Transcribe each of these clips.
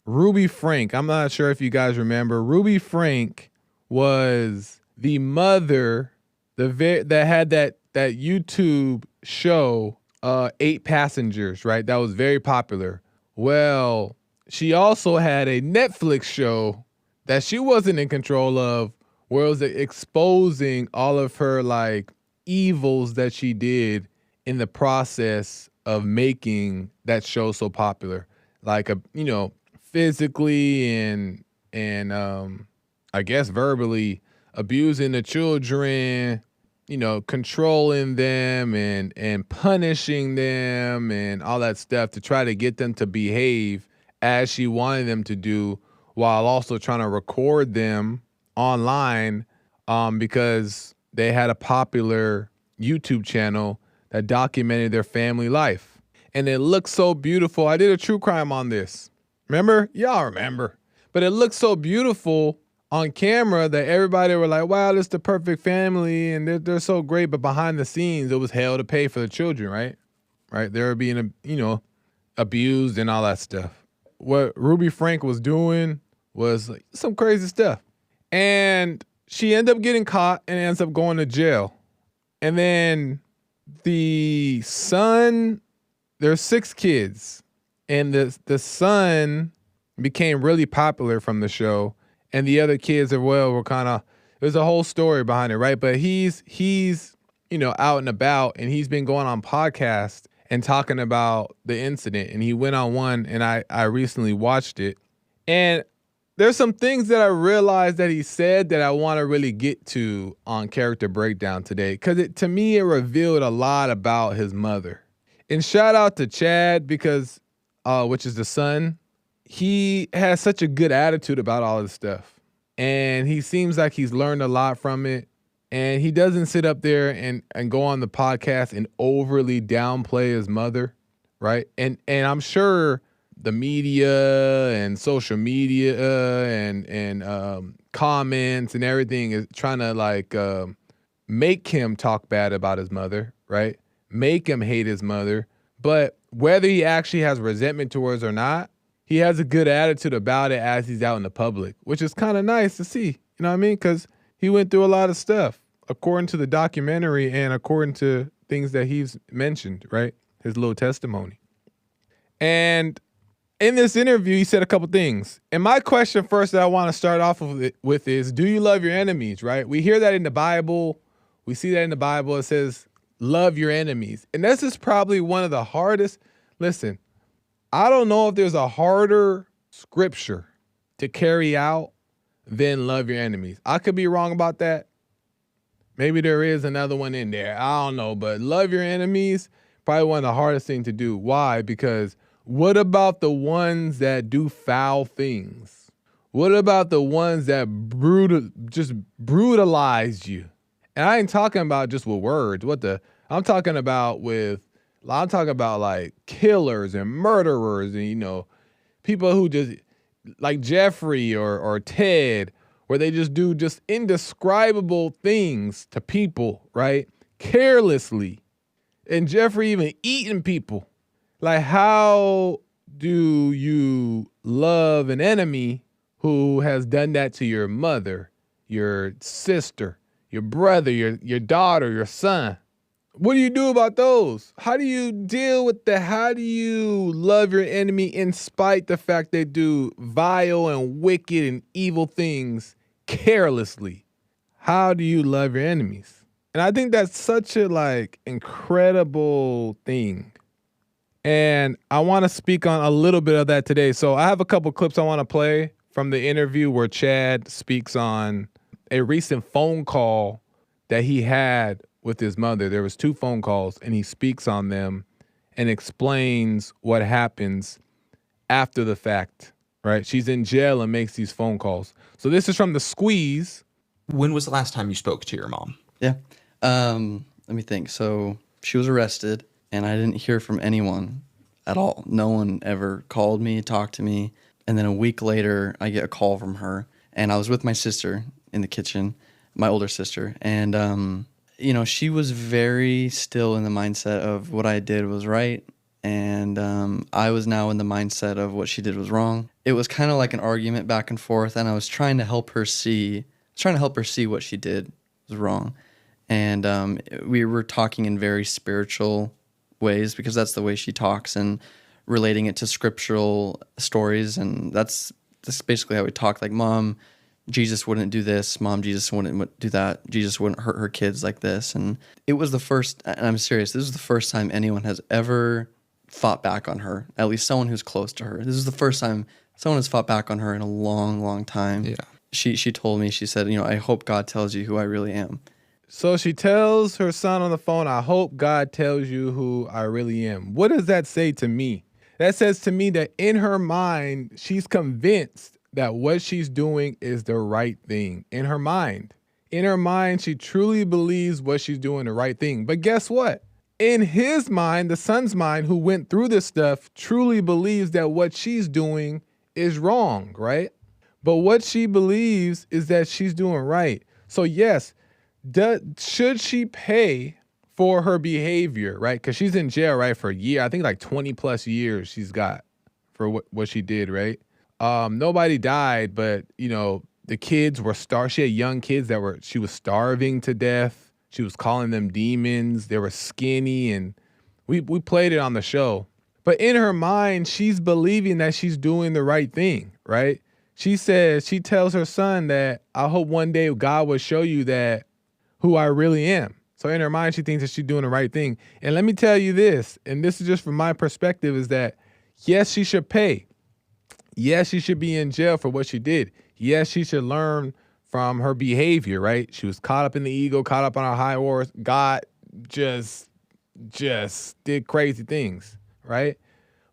Ruby Franke. I'm not sure if you guys remember. Ruby Franke was the mother that had that YouTube show, 8 Passengers, right? That was very popular. Well, she also had a Netflix show that she wasn't in control of, where it was exposing all of her like evils that she did in the process of making that show so popular, like physically and I guess verbally abusing the children, controlling them and punishing them and all that stuff to try to get them to behave as she wanted them to do, while also trying to record them online, because they had a popular YouTube channel that documented their family life. And it looked so beautiful. I did a true crime on this. Remember? Y'all remember. But it looked so beautiful on camera that everybody were like, wow, this is the perfect family and they're so great. But behind the scenes, it was hell to pay for the children, right? Right? They were being, abused and all that stuff. What Ruby Franke was doing was like some crazy stuff. And she ended up getting caught and ends up going to jail. And then the son, there's 6 kids. And the son became really popular from the show. And the other kids as well were kind of, there's a whole story behind it, right? But he's out and about, and he's been going on podcasts and talking about the incident. And he went on one, and I recently watched it. And there's some things that I realized that he said that I want to really get to on Character Breakdown today, because to me, it revealed a lot about his mother. And shout out to Chad, because, which is the son. He has such a good attitude about all this stuff. And he seems like he's learned a lot from it. And he doesn't sit up there and go on the podcast and overly downplay his mother, right? And I'm sure the media and social media and comments and everything is trying to make him talk bad about his mother, right? Make him hate his mother. But whether he actually has resentment towards her or not, he has a good attitude about it as he's out in the public, which is kind of nice to see. You know what I mean? Because he went through a lot of stuff, according to the documentary and according to things that he's mentioned, right? His little testimony. And in this interview, he said a couple things. And my question first that I want to start off with is, do you love your enemies, right? We hear that in the Bible. We see that in the Bible. It says, love your enemies. And this is probably one of the hardest. Listen, I don't know if there's a harder scripture to carry out than love your enemies. I could be wrong about that. Maybe there is another one in there. I don't know. But love your enemies, probably one of the hardest things to do. Why? Because what about the ones that do foul things? What about the ones that just brutalize you? And I ain't talking about just with words. I'm talking about like killers and murderers and, people who just like Jeffrey or Ted, where they just do just indescribable things to people, right? Carelessly. And Jeffrey even eating people. Like, how do you love an enemy who has done that to your mother, your sister, your brother, your daughter, your son? What do you do about those? How do you deal with that? How do you love your enemy in spite the fact they do vile and wicked and evil things carelessly? How do you love your enemies? And I think that's such a incredible thing. And I want to speak on a little bit of that today. So I have a couple clips I want to play from the interview where Chad speaks on a recent phone call that he had with his mother. There was 2 phone calls, and he speaks on them and explains what happens after the fact, right? She's in jail and makes these phone calls. So this is from The Squeeze. When was the last time you spoke to your mom? Yeah. Let me think. So she was arrested, and I didn't hear from anyone at all. No one ever called me, talked to me. And then a week later, I get a call from her, and I was with my sister in the kitchen, my older sister, and she was very still in the mindset of what I did was right. And I was now in the mindset of what she did was wrong. It was kind of like an argument back and forth, and I was trying to help her see what she did was wrong. And we were talking in very spiritual ways because that's the way she talks, and relating it to scriptural stories. And that's basically how we talk. Like, Mom, Jesus wouldn't do this. Mom, Jesus wouldn't do that. Jesus wouldn't hurt her kids like this. And it was the first, and I'm serious, this is the first time anyone has ever fought back on her, at least someone who's close to her. This is the first time someone has fought back on her in a long, long time. Yeah. She told me, she said, I hope God tells you who I really am. So she tells her son on the phone, I hope God tells you who I really am. What does that say to me? That says to me that in her mind, she's convinced that what she's doing is the right thing. In her mind, she truly believes what she's doing the right thing. But guess what? In his mind, the son's mind, who went through this stuff, truly believes that what she's doing is wrong, right? But what she believes is that she's doing right. So yes, should she pay for her behavior, right? Because she's in jail, right, for a year. I think like 20 plus years she's got for what she did, right? Nobody died, but the kids were she had young kids she was starving to death. She was calling them demons. They were skinny, and we played it on the show. But in her mind, she's believing that she's doing the right thing, right? She tells her son that I hope one day God will show you that who I really am. So in her mind, she thinks that she's doing the right thing. And let me tell you this, and this is just from my perspective, is that yes, she should pay. Yes, she should be in jail for what she did. Yes, she should learn from her behavior, right? She was caught up in the ego, caught up on her high horse. God just did crazy things, right?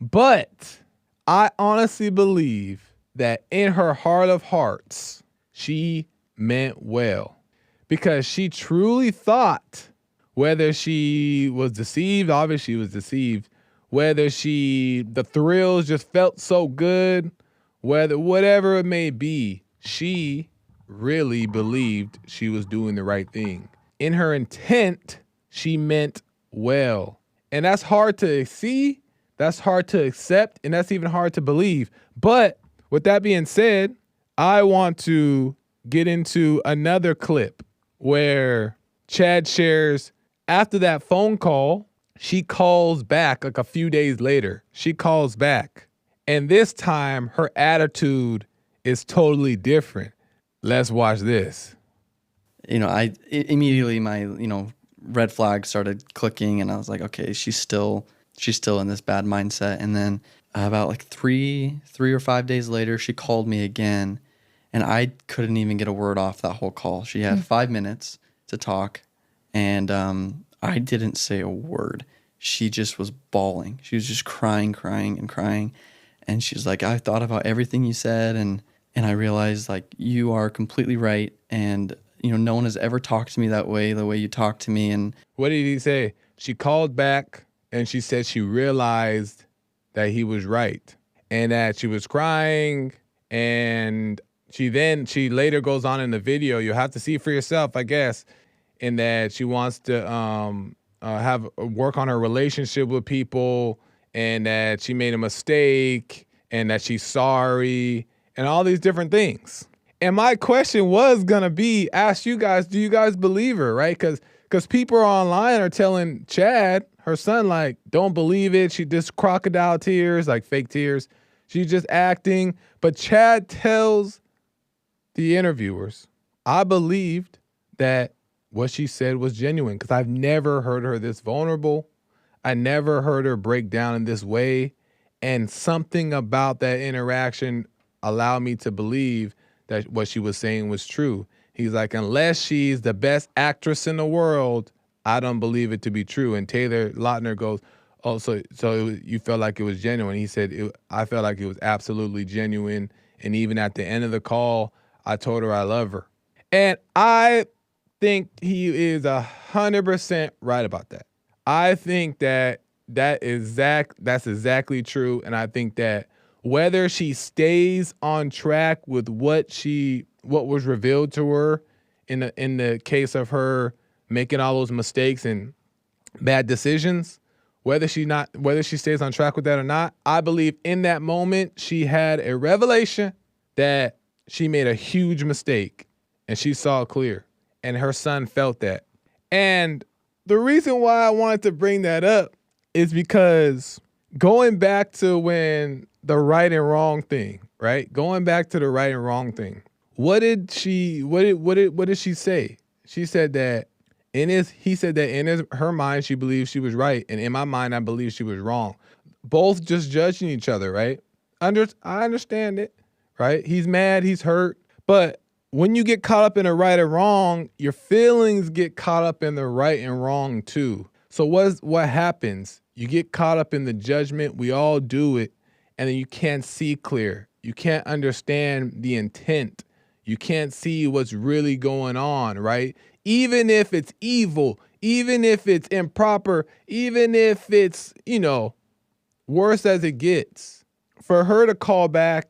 But I honestly believe that in her heart of hearts, she meant well, because she truly thought, whether she was deceived, obviously she was deceived, whether the thrills just felt so good, whatever it may be, she really believed she was doing the right thing. In her intent, she meant well. And that's hard to see, that's hard to accept, and that's even hard to believe. But with that being said, I want to get into another clip where Chad shares after that phone call, she calls back like a few days later. She calls back. And this time her attitude is totally different. Let's watch this. I immediately, my, red flag started clicking, and I was like, okay, she's still in this bad mindset. And then about like three or 5 days later, she called me again, and I couldn't even get a word off that whole call. She had 5 minutes to talk, and I didn't say a word. She just was bawling. She was just crying. And she's like, I thought about everything you said, and I realized, like, you are completely right. And, no one has ever talked to me that way, the way you talk to me. And what did he say? She called back and she said she realized that he was right and that she was crying. And she later goes on in the video, you'll have to see for yourself, I guess, in that she wants to work on her relationship with people, and that she made a mistake, and that she's sorry, and all these different things. And my question was gonna be, ask you guys, do you guys believe her, right? Because people online are telling Chad, her son, like, don't believe it. She just crocodile tears, like fake tears. She's just acting. But Chad tells the interviewers, I believed that what she said was genuine, because I've never heard her this vulnerable. I never heard her break down in this way. And something about that interaction allowed me to believe that what she was saying was true. He's like, unless she's the best actress in the world, I don't believe it to be true. And Taylor Lautner goes, oh, so you felt like it was genuine. He said, I felt like it was absolutely genuine. And even at the end of the call, I told her I love her. And I think he is 100% right about that. I think that's exactly true. And I think that whether she stays on track with what was revealed to her in the case of her making all those mistakes and bad decisions, whether she stays on track with that or not, I believe in that moment she had a revelation that she made a huge mistake and she saw it clear. And her son felt that. And the reason why I wanted to bring that up is because going back to when the right and wrong thing, right? Going back to the right and wrong thing. What did she say? She said that her mind she believed she was right, and in my mind I believe she was wrong. Both just judging each other, right? I understand it, right? He's mad, he's hurt, but when you get caught up in the right and wrong, your feelings get caught up in the right and wrong too. So what happens? You get caught up in the judgment. We all do it, and then you can't see clear. You can't understand the intent. You can't see what's really going on, right? Even if it's evil, even if it's improper, even if it's, worse as it gets. For her to call back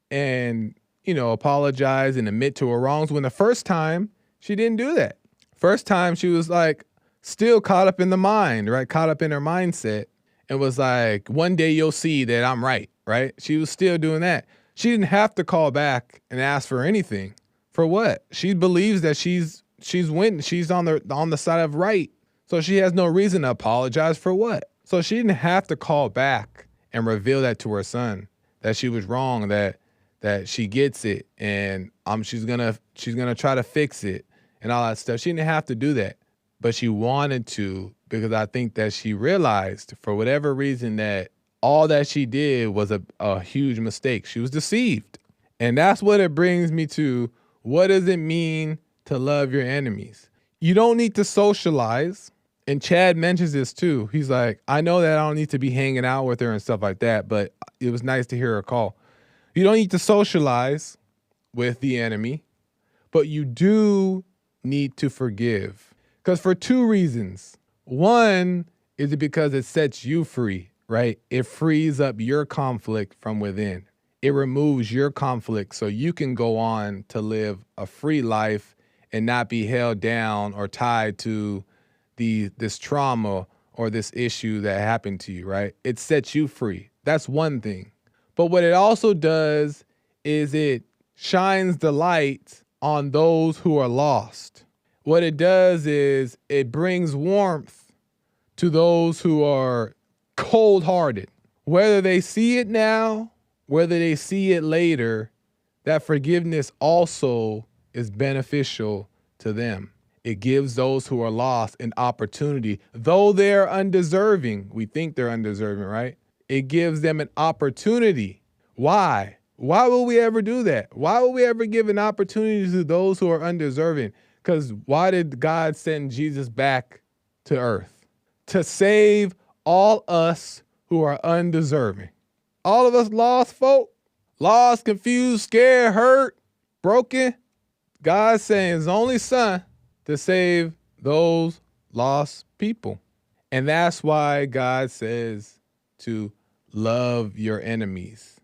and, apologize and admit to her wrongs when the first time she didn't do that. First time she was like still caught up in the mind, right? Caught up in her mindset and was like, one day you'll see that I'm right, right? She was still doing that. She didn't have to call back and ask for anything. For what? She believes that she's winning. She's on the side of right. So she has no reason to apologize for what? So she didn't have to call back and reveal that to her son, that she was wrong, that she gets it, and she's gonna try to fix it and all that stuff. She didn't have to do that, but she wanted to, because I think that she realized for whatever reason that all that she did was a huge mistake. She was deceived. And that's what it brings me to. What does it mean to love your enemies? You don't need to socialize. And Chad mentions this too. He's like, I know that I don't need to be hanging out with her and stuff like that, but it was nice to hear her call. You don't need to socialize with the enemy, but you do need to forgive. Because for two reasons. One is because it sets you free, right? It frees up your conflict from within. It removes your conflict so you can go on to live a free life and not be held down or tied to this trauma or this issue that happened to you, right? It sets you free. That's one thing. But what it also does is it shines the light on those who are lost. What it does is it brings warmth to those who are cold-hearted. Whether they see it now, whether they see it later, that forgiveness also is beneficial to them. It gives those who are lost an opportunity, though they're undeserving. We think they're undeserving, right? It gives them an opportunity. Why? Why will we ever do that? Why will we ever give an opportunity to those who are undeserving? Because why did God send Jesus back to earth? To save all us who are undeserving. All of us lost folk, lost, confused, scared, hurt, broken. God sent his only son to save those lost people. And that's why God says to love your enemies.